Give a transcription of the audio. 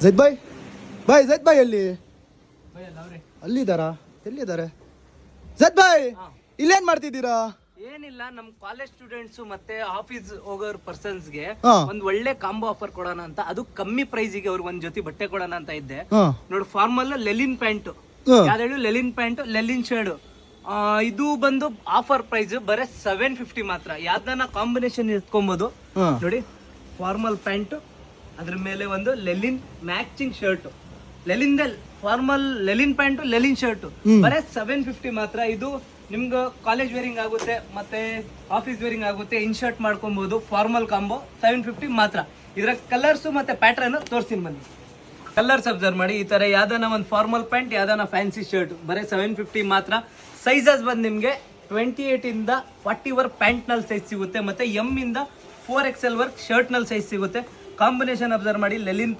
ಜೈದ್ ಬಾಯ್ ಎಲ್ಲಿ ಅಲ್ಲಿದ್ದಾರಾ? ಎಲ್ಲಿದ್ದಾರೆ ಜೈದ್ ಬಾಯ್? ಇಲ್ಲೇನ್ ಮಾಡ್ತಿದ್ದೀರಾ? ಏನಿಲ್ಲ, ನಮ್ ಕಾಲೇಜ್ ಸ್ಟೂಡೆಂಟ್ಸ್ ಮತ್ತೆ ಆಫೀಸ್ ಹೋಗೋರ್ ಪರ್ಸನ್ಸ್ ಗೆ ಹಾ. ಒಂದ್ ಒಳ್ಳೆ ಕಾಂಬೋ ಆಫರ್ ಕೊಡೋಣ ಅಂತ, ಅದು ಕಮ್ಮಿ ಪ್ರೈಸ್ ಗೆ ಅವ್ರಿಗೆ ಒಂದ್ ಜೊತೆ ಬಟ್ಟೆ ಕೊಡೋಣ ಅಂತ ಇದ್ದೆ. ಹಾ ನೋಡು, ಫಾರ್ಮಲ್ ಲೆಲಿನ್ ಪ್ಯಾಂಟ್, ಹಾ. ಯಾವ್ದು ಲೆಲಿನ್ ಪ್ಯಾಂಟ್, ಲೆಲಿನ್ ಶರ್ಟ್, ಇದು ಬಂದು ಆಫರ್ ಪ್ರೈಸ್ ಬರೀ 750 ಮಾತ್ರ. ಯಾವ್ದನ್ನ ಕಾಂಬಿನೇಷನ್ ಇಟ್ಕೊಬಹುದು. ಹಾ. ನೋಡಿ, ಫಾರ್ಮಲ್ ಪ್ಯಾಂಟ್, ಅದ್ರ ಮೇಲೆ ಒಂದು linen matching shirt, linen formal linen pant, linen shirt, ಬರೀ 750 ಮಾತ್ರ. ಇದು ನಿಮ್ಗೆ ಕಾಲೇಜ್ ವೇರಿಂಗ್ ಆಗುತ್ತೆ, ಮತ್ತೆ ಆಫೀಸ್ ವೇರಿಂಗ್ ಆಗುತ್ತೆ, ಇನ್ಶರ್ಟ್ ಮಾಡ್ಕೊಬಹುದು. ಫಾರ್ಮಲ್ ಕಾಂಬೋ 750 ಮಾತ್ರ. ಇದರ ಕಲರ್ಸ್ ಮತ್ತೆ ಪ್ಯಾಟರ್ನ್ ತೋರಿಸ್ತೀನಿ ಬನ್ನಿ. ಕಲರ್ಸ್ ಅಬ್ಸರ್ವ್ ಮಾಡಿ. ಈ ತರ ಯಾವ್ದಾನ ಒಂದು ಫಾರ್ಮಲ್ ಪ್ಯಾಂಟ್, ಯಾವ್ದಾನ ಫ್ಯಾನ್ಸಿ ಶರ್ಟ್, ಬರೀ 750 ಮಾತ್ರ. ಸೈಜಸ್ ಬಂದು ನಿಮ್ಗೆ 28 ಇಂದ 40 ವರ್ಕ್ ಪ್ಯಾಂಟ್ ನಲ್ಲಿ ಸೈಜ್ ಸಿಗುತ್ತೆ, ಮತ್ತೆ ಎಂ ಇಂದ 4XL ವರ್ಕ್ ಶರ್ಟ್ ನಲ್ಲಿ ಸೈಜ್ ಸಿಗುತ್ತೆ. ಕಾಂಬಿನೇಷನ್ ಅಬ್ಸರ್ವ್ ಮಾಡಿ. ಲೆಲಿನ್